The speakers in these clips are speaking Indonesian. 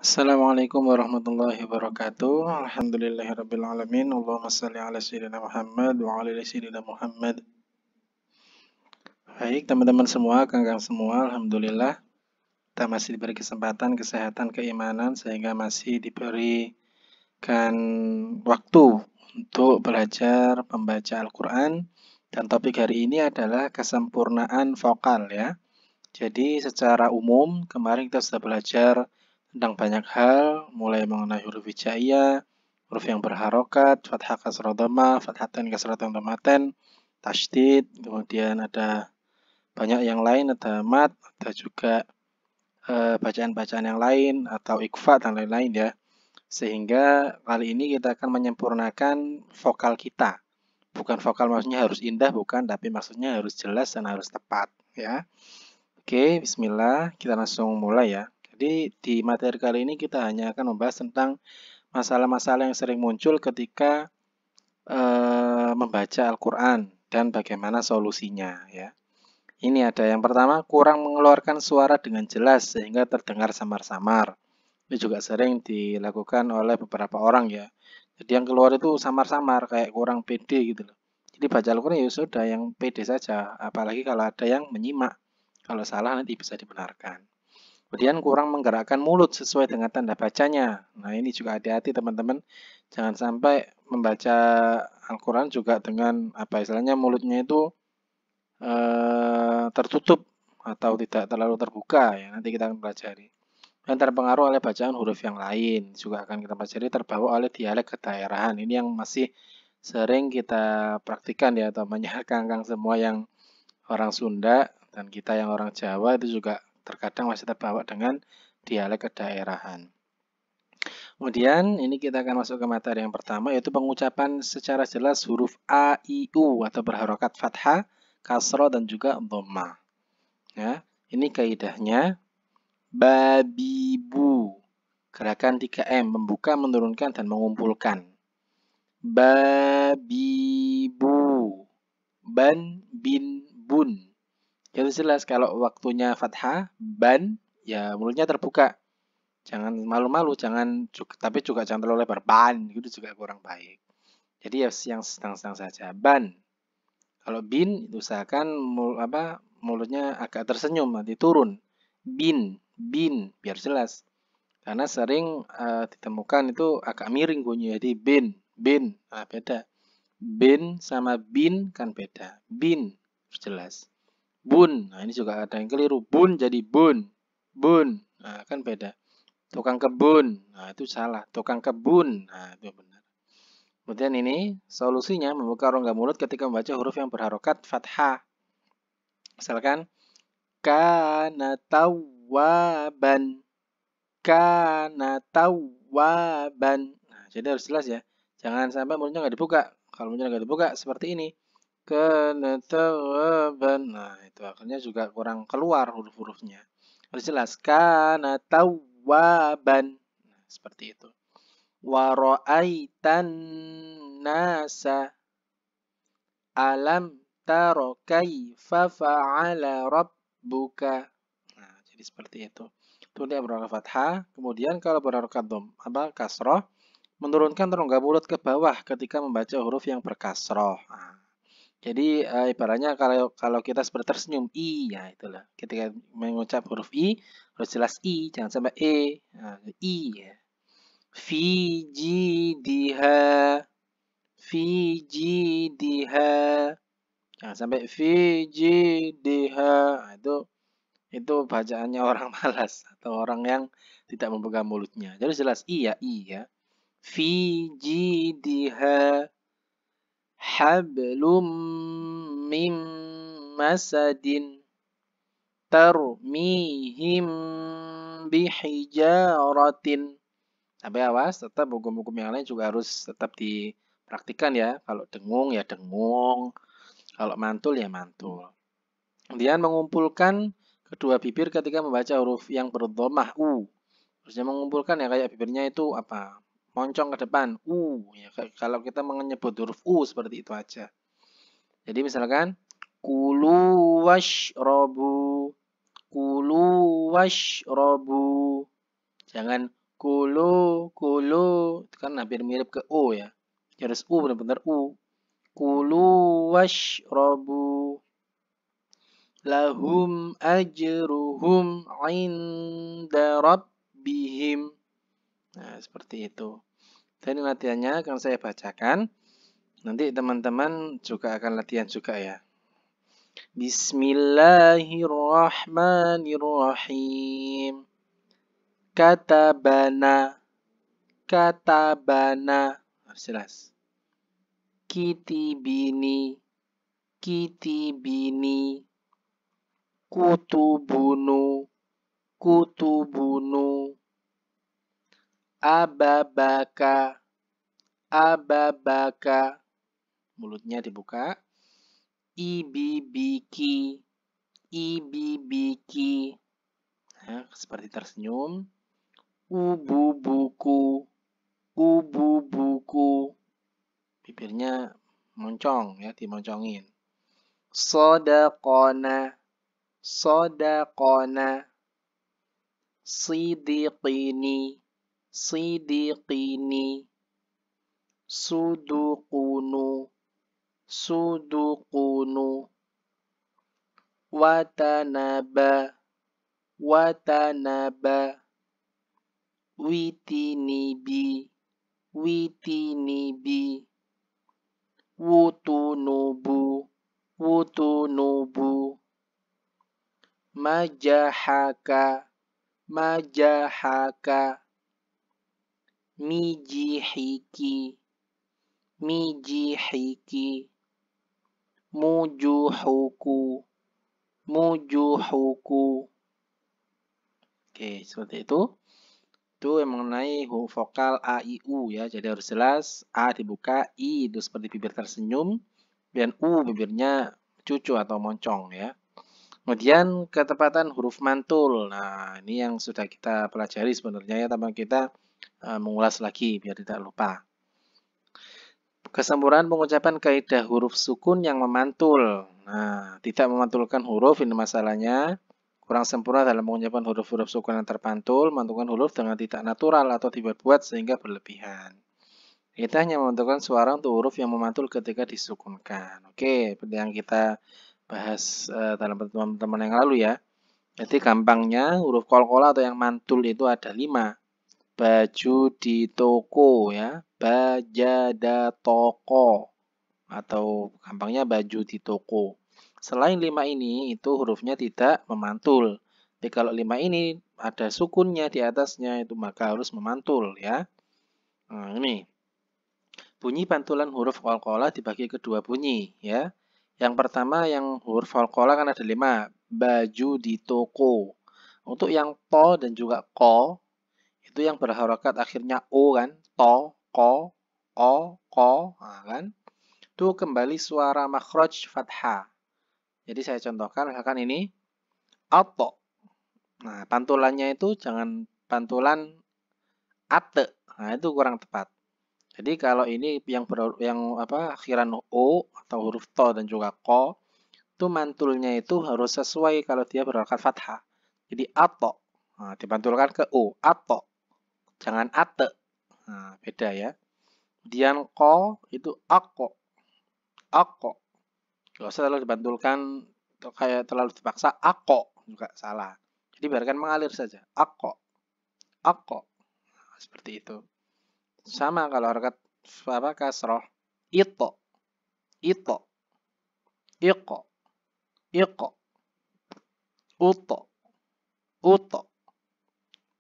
Assalamualaikum warahmatullahi wabarakatuh. Alhamdulillahirabbil alamin. Allahumma shalli ala sayyidina Muhammad wa ala ali sayyidina Muhammad. Baik, teman-teman semua, kakak semua, alhamdulillah kita masih diberi kesempatan, kesehatan, keimanan sehingga masih diberikan waktu untuk belajar membaca Al-Qur'an dan topik hari ini adalah kesempurnaan vokal ya. Jadi secara umum kemarin kita sudah belajar tentang banyak hal, mulai mengenai huruf hijaiyah, huruf yang berharokat, fathah kasrah dhamma, fathatain kasratan dhammaten, tasydid, kemudian ada banyak yang lain, ada mat, ada juga bacaan-bacaan yang lain atau ikhfa dan lain-lain ya. Sehingga kali ini kita akan menyempurnakan vokal kita. Bukan vokal maksudnya harus indah, bukan, tapi maksudnya harus jelas dan harus tepat ya. Oke, bismillah, kita langsung mulai ya. Jadi di materi kali ini kita hanya akan membahas tentang masalah-masalah yang sering muncul ketika membaca Al-Quran dan bagaimana solusinya ya. Ini ada yang pertama, kurang mengeluarkan suara dengan jelas sehingga terdengar samar-samar. Ini juga sering dilakukan oleh beberapa orang ya. Jadi yang keluar itu samar-samar, kayak kurang pede gitu loh. Jadi baca Al-Quran ya sudah yang pede saja, apalagi kalau ada yang menyimak. Kalau salah nanti bisa dibenarkan. Kemudian kurang menggerakkan mulut sesuai dengan tanda bacanya. Nah ini juga hati-hati teman-teman. Jangan sampai membaca Al-Quran juga dengan apa istilahnya mulutnya itu tertutup atau tidak terlalu terbuka ya. Nanti kita akan pelajari. Dan terpengaruh oleh bacaan huruf yang lain. Juga akan kita pelajari terbawa oleh dialek kedaerahan. Ini yang masih sering kita praktikkan ya teman-teman kang semua yang orang Sunda dan kita yang orang Jawa itu juga terkadang masih terbawa dengan dialek kedaerahan. Kemudian ini kita akan masuk ke materi yang pertama yaitu pengucapan secara jelas huruf A, I, U atau berharokat fathah, kasroh dan juga dhamma. Ya, ini kaidahnya babibu. Gerakan 3M membuka, menurunkan dan mengumpulkan. Babibu. Ban, bin, bun. Jadi jelas kalau waktunya fathah, ban, ya mulutnya terbuka. Jangan malu-malu, tapi juga jangan terlalu lebar. Ban, itu juga kurang baik. Jadi ya yang sedang-sedang saja. Ban. Kalau bin, usahakan mulutnya agak tersenyum, nanti turun. Bin, biar jelas. Karena sering ditemukan itu agak miring bunyinya. Jadi bin, nah beda. Bin sama bin kan beda. Bin, jelas. Bun, nah ini juga ada yang keliru. Bun jadi bun. Nah kan beda. Tukang kebun, nah itu salah. Tukang kebun, nah itu benar. Kemudian ini solusinya membuka rongga mulut ketika membaca huruf yang berharokat fathah. Misalkan kana tawwaban, kana tawwaban. Nah, jadi harus jelas ya. Jangan sampai mulutnya nggak dibuka. Kalau mulutnya nggak dibuka seperti ini. Kanatawaban. Nah, itu akhirnya juga kurang keluar huruf-hurufnya. Harus jelas. Kanatawaban. Nah, seperti itu. Wa ra'aitan nasa. Alam taro kaifa fa'ala rabbuka. Nah, jadi seperti itu. Itu dia berharokat fathah. Kemudian kalau berharokat kasroh, menurunkan rongga mulut ke bawah ketika membaca huruf yang berkasroh. Nah, jadi ibaratnya kalau kita seperti tersenyum i, ya itulah. Ketika mengucap huruf i harus jelas i, jangan sampai e. Nah, i ya. Fi jidha, fi jidha. Jangan sampai fi jidha. Nah, itu bacaannya orang malas atau orang yang tidak membuka mulutnya. Jadi jelas i ya. Fi jidha hablum mim masadin tarmihim bihijaratin. Tapi awas, tetap hukum-hukum yang lain juga harus tetap dipraktikkan ya. Kalau dengung ya dengung, kalau mantul ya mantul. Kemudian mengumpulkan kedua bibir ketika membaca huruf yang berdhamah u. Harusnya mengumpulkan ya kayak bibirnya itu apa? Moncong ke depan u ya. Kalau kita menyebut huruf u seperti itu aja. Jadi misalkan kulu washrobu, kulu washrobu. Jangan Kulu, kulu, itu kan hampir mirip ke O ya. Harus U, benar-benar U. Kulu washrabu. Lahum ajruhum inda rabbihim. Nah, seperti itu. Dan latihannya akan saya bacakan. Nanti teman-teman juga akan latihan juga ya. Bismillahirrahmanirrahim. Katabana, katabana. Harus jelas. Kitibini, kitibini. Kutubunu, kutubunu. Ababaka, ababaka. Mulutnya dibuka. Ibibiki, ibibiki. Nah, seperti tersenyum. Ububuku, ububuku. Bibirnya moncong ya, dimoncongin. Sodakona, sodakona. Sidiqini, sidiqini. Sudukunu, sudukunu. Watanaba, watanaba. Witinibi, witinibi. Wutunubu, wutunubu. Majahaka, majahaka. Mijihiki, mijihiki. Mujuhuku, mujuhuku. Oke, seperti itu. Itu yang mengenai huruf vokal A, I, U ya. Jadi harus jelas. A dibuka, I itu seperti bibir tersenyum. Dan U bibirnya cucu atau moncong ya. Kemudian ketepatan huruf mantul. Nah, ini yang sudah kita pelajari sebenarnya ya. Tapi kita mengulas lagi biar tidak lupa. Kesempurnaan pengucapan kaidah huruf sukun yang memantul. Nah, tidak memantulkan huruf ini masalahnya. Kurang sempurna dalam mengucapkan huruf-huruf sukun yang terpantul, memantulkan huruf dengan tidak natural atau dibuat-buat sehingga berlebihan. Kita hanya memantulkan suara untuk huruf yang memantul ketika disukunkan. Oke, seperti yang kita bahas dalam pertemuan-pertemuan yang lalu ya. Jadi gampangnya huruf qalqalah atau yang mantul itu ada 5. Baju di toko ya, bajada toko. Atau gampangnya baju di toko. Selain 5 ini, itu hurufnya tidak memantul. Tapi kalau 5 ini ada sukunnya di atasnya, itu maka harus memantul ya. Nah, ini. Bunyi pantulan huruf qalqalah dibagi ke 2 bunyi ya. Yang pertama yang huruf qalqalah kan ada 5. Baju di toko. Untuk yang to dan juga ko, itu yang berharokat akhirnya o kan. To, ko, o, ko. Nah, kan. Itu kembali suara makhraj fathah. Jadi saya contohkan misalkan ini auto. Nah, pantulannya itu jangan pantulan ate. Nah, itu kurang tepat. Jadi kalau ini yang akhiran o atau huruf to dan juga ko, itu mantulnya itu harus sesuai kalau dia berharokat fathah. Jadi auto. Nah, dipantulkan ke o, auto. Jangan ate. Nah, beda ya. Kemudian ko itu ako. Ako. Gak usah terlalu dibantulkan kayak terlalu dipaksa. Ako juga salah. Jadi biarkan mengalir saja. Ako. Ako. Nah, seperti itu. Sama kalau harokat kasroh. Ito. Ito. Iko. Iko. Uto. Uto.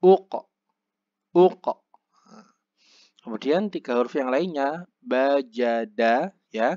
Uko. Uko. Nah, kemudian 3 huruf yang lainnya. Bajada ya.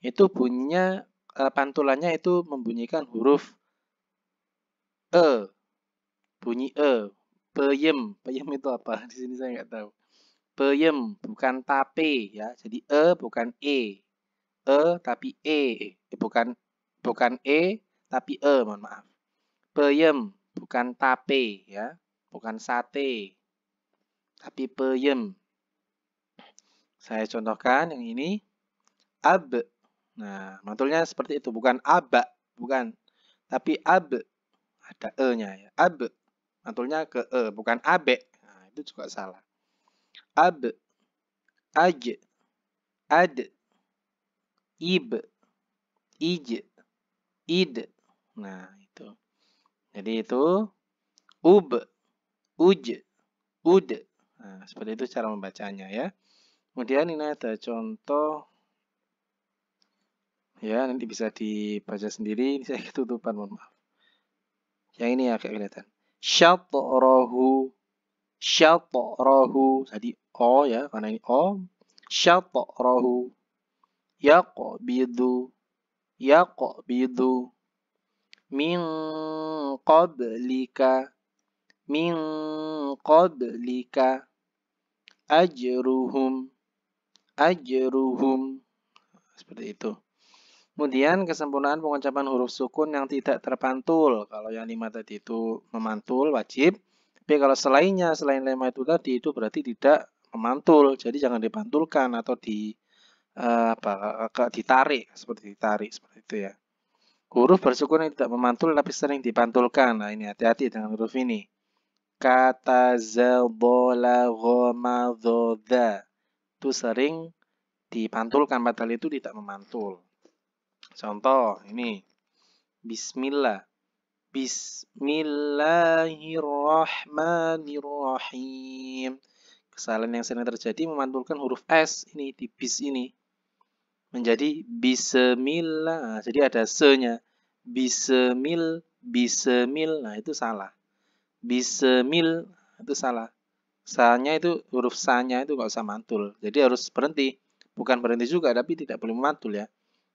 Itu bunyinya pantulannya itu membunyikan huruf e. Bunyi e. Peyem. Peyem itu apa? Di sini saya nggak tahu. Peyem bukan tape ya. Jadi e bukan e. E tapi e. Bukan e tapi e, mohon maaf. Peyem bukan tape ya. Bukan sate. Tapi peyem. Saya contohkan yang ini. Ab. Nah, mantulnya seperti itu. Bukan aba. Bukan. Tapi ab. Ada e-nya ya. Ab. Mantulnya ke e. Bukan abe. Nah, itu juga salah. Ab, aj, ad, ib, ij, id. Nah, itu. Jadi itu ub, uj, ud. Nah, seperti itu cara membacanya ya. Kemudian ini ada contoh ya, nanti bisa dibaca sendiri. Ini saya ketutupan, mohon maaf. Yang ini agak kelihatan. Syatrahu, syatrahu. Jadi o ya, karena ini o. Syatrahu. Yaqbidu, yaqbidu. Min qablika, min qablika. Ajruhum, ajruhum. Seperti itu. Kemudian kesempurnaan pengucapan huruf sukun yang tidak terpantul. Kalau yang 5 tadi itu memantul, wajib. Tapi kalau selainnya, selain 5 itu tadi, itu berarti tidak memantul. Jadi jangan dipantulkan atau ditarik. Seperti itu ya. Huruf bersukun yang tidak memantul tapi sering dipantulkan. Nah ini hati-hati dengan huruf ini. Kata za, bola, goma, dhoda. Itu sering dipantulkan, padahal itu tidak memantul. Contoh ini, Bismillah, Bismillahirrahmanirrahim. Kesalahan yang sering terjadi memantulkan huruf S ini di bis ini menjadi Bismillah. Jadi ada se-nya, Bismil, Bismil. Nah itu salah. Bismil itu salah. Sa-nya itu huruf sa-nya itu nggak usah mantul. Jadi harus berhenti. Bukan berhenti juga, tapi tidak boleh memantul ya.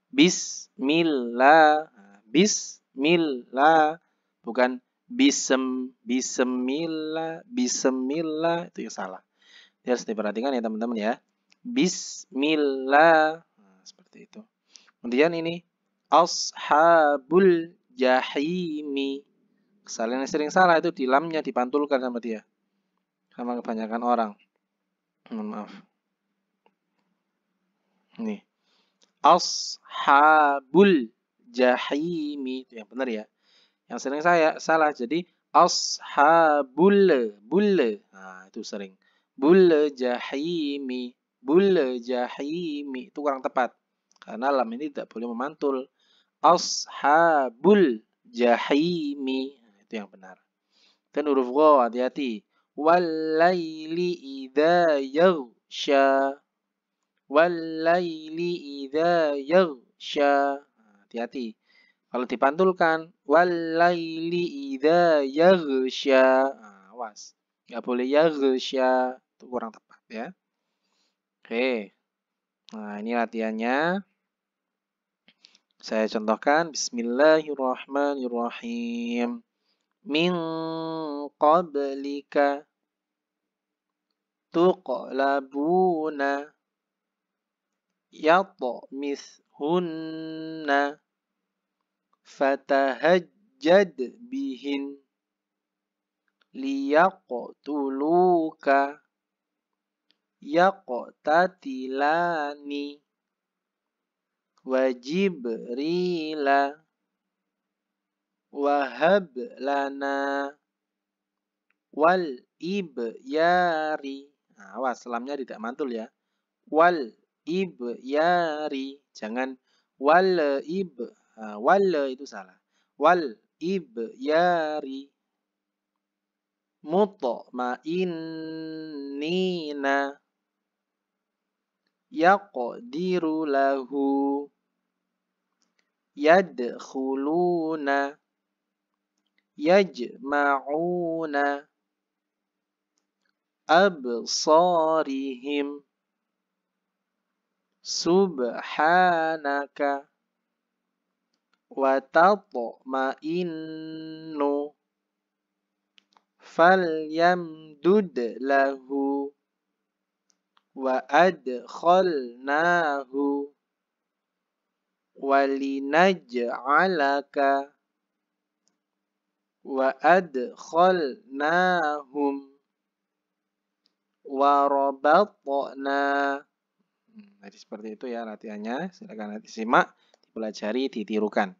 Bismillah, Bismillah, bukan Bismillah, Bismillah, itu yang salah. Ini harus diperhatikan ya teman-teman ya. Bismillah, nah, seperti itu. Kemudian ini Ashabul Jahimi. Kesalahan yang sering salah itu di lamnya dipantulkan sama dia, sama kebanyakan orang. Mohon maaf. Nih. Ashabul Jahimi, itu yang benar ya. Yang sering saya salah jadi ashabul bulle. Nah, itu sering. Bulle jahimi, bulle jahimi itu kurang tepat. Karena lam ini tidak boleh memantul. Ashabul jahimi, nah, itu yang benar. Dan huruf gha hati-hati. Walaili idza yaghsha. Walaili idza yaghsha. Hati-hati. Kalau dipantulkan walaili idza yaghsha. Awas. Enggak boleh yaghsha. Itu kurang tepat ya. Oke. Nah, ini latihannya. Saya contohkan Bismillahirrahmanirrahim. Min qablika tuqlabuna yatmithunna fatahajjad bihin liyaqtuluka yaqtatilani wajibrila wahab lana wal ibyari. Nah, awas selamnya tidak mantul ya. Wal ibyari, jangan wal ib. Nah, wal itu salah. Wal ibyari. Mutma'innina yaqdiru lahu yadkhuluna yajma'una absarihim subhanaka wa tatma'innu falyamdud lahu wa adkhalnahu walinaj'alaka wa adkhalnahum wa rabatna. Jadi seperti itu ya latihannya. Silakan nanti simak, dipelajari, ditirukan.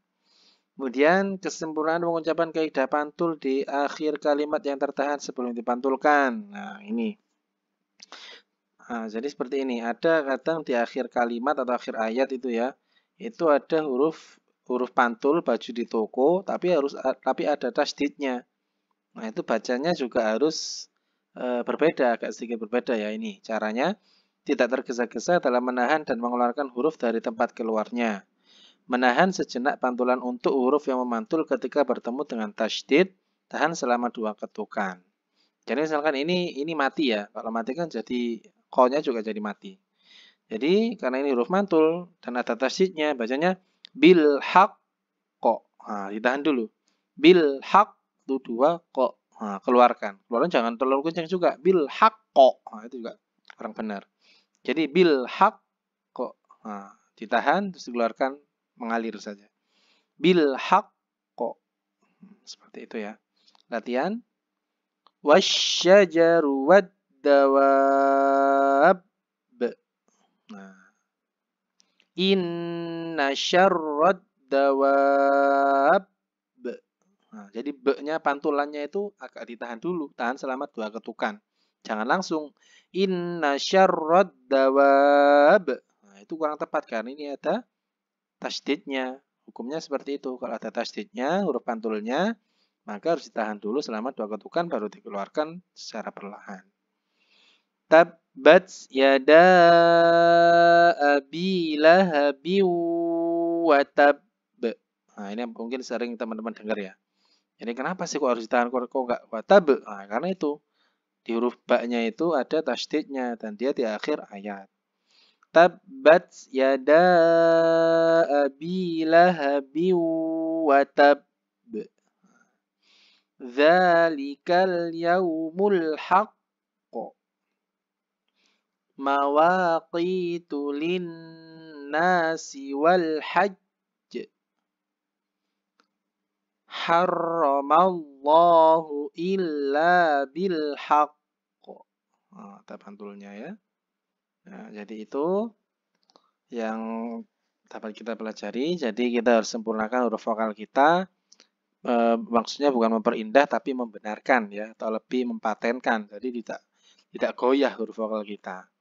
Kemudian kesempurnaan pengucapan kaidah pantul di akhir kalimat yang tertahan sebelum dipantulkan. Nah, ini. Nah, jadi seperti ini. Ada kadang di akhir kalimat atau akhir ayat itu ya, itu ada huruf pantul baju di toko, tapi ada tasdidnya. Nah, itu bacanya juga harus berbeda, agak sedikit berbeda ya ini. Caranya tidak tergesa-gesa dalam menahan dan mengeluarkan huruf dari tempat keluarnya. Menahan sejenak pantulan untuk huruf yang memantul ketika bertemu dengan tasydid, tahan selama 2 ketukan. Jadi misalkan ini mati ya. Kalau mati kan jadi ko-nya juga jadi mati. Jadi karena ini huruf mantul dan ada tasydidnya, bacanya bil haqqo. Nah, ditahan dulu. Bil haqq itu 2 ko. Nah, keluarkan. Keluarkan jangan terlalu kencang juga. Bil haqqo. Nah, itu juga kurang benar. Jadi bil haqqo. Nah, ditahan terus dikeluarkan mengalir saja. Bil haqqo. Seperti itu ya. Latihan. Wasyajaru waddawab. Nah. Inna syarrad dawab. Nah, jadi be-nya pantulannya itu agak ditahan dulu. Tahan selama 2 ketukan. Jangan langsung. Inna syarrad dawab. Nah, itu kurang tepat karena ini ada tasdidnya. Hukumnya seperti itu. Kalau ada tasdidnya, huruf pantulnya, maka harus ditahan dulu selama 2 ketukan baru dikeluarkan secara perlahan. Tabbat yada abi lahabi wa tab. Nah, ini mungkin sering teman-teman dengar ya. Jadi kenapa sih kok harus ditahan kok enggak wa tab? Nah, karena itu di huruf ba-nya itu ada tasdidnya dan dia di akhir ayat. Tabbat yada abi lahabi wa tab. Dzalikal yaumul haqq. Mawaqitu linnasi wal hajj. Harramallahu illa bil haqq. Nah, pantulnya ya. Nah, jadi itu yang dapat kita pelajari. Jadi kita harus sempurnakan huruf vokal kita. Maksudnya bukan memperindah tapi membenarkan ya, atau lebih mempatenkan. Jadi tidak goyah huruf vokal kita.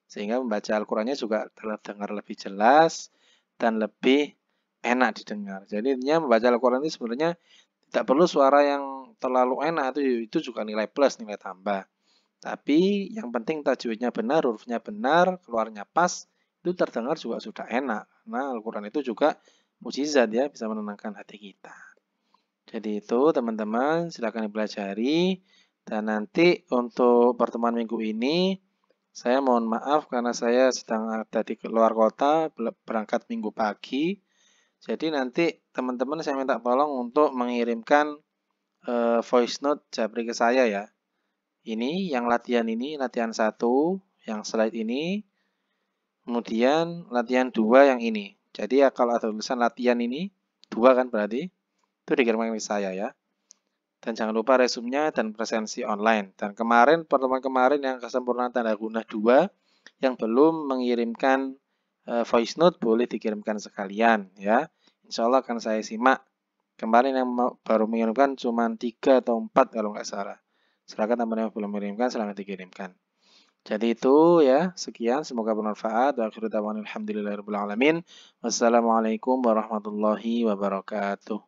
Sehingga membaca Al-Qur'annya juga terdengar lebih jelas dan lebih enak didengar. Jadi intinya membaca Al-Qur'an itu sebenarnya tidak perlu suara yang terlalu enak, itu juga nilai plus, nilai tambah. Tapi yang penting tajwidnya benar, hurufnya benar, keluarnya pas, itu terdengar juga sudah enak. Karena Al-Quran itu juga mukjizat ya, bisa menenangkan hati kita. Jadi itu teman-teman, silakan dipelajari. Dan nanti untuk pertemuan minggu ini, saya mohon maaf karena saya sedang ada di luar kota, berangkat minggu pagi. Jadi nanti teman-teman saya minta tolong untuk mengirimkan voice note Jabri ke saya ya. Ini yang latihan ini, latihan 1, yang slide ini. Kemudian latihan 2 yang ini. Jadi ya kalau ada tulisan latihan ini, 2 kan berarti, itu dikirimkan ke saya ya. Dan jangan lupa resumenya dan presensi online. Dan kemarin, pertemuan kemarin yang kesempurnaan tanda guna 2, yang belum mengirimkan voice note boleh dikirimkan sekalian ya. Insya Allah akan saya simak. Kemarin yang baru mengirimkan cuma 3 atau 4 kalau nggak salah. Silakan teman-teman yang belum mengirimkan, silahkan dikirimkan. Jadi itu ya, sekian. Semoga bermanfaat. Wa akhiru da'wana alhamdulillahirabbil alamin. Wassalamualaikum warahmatullahi wabarakatuh.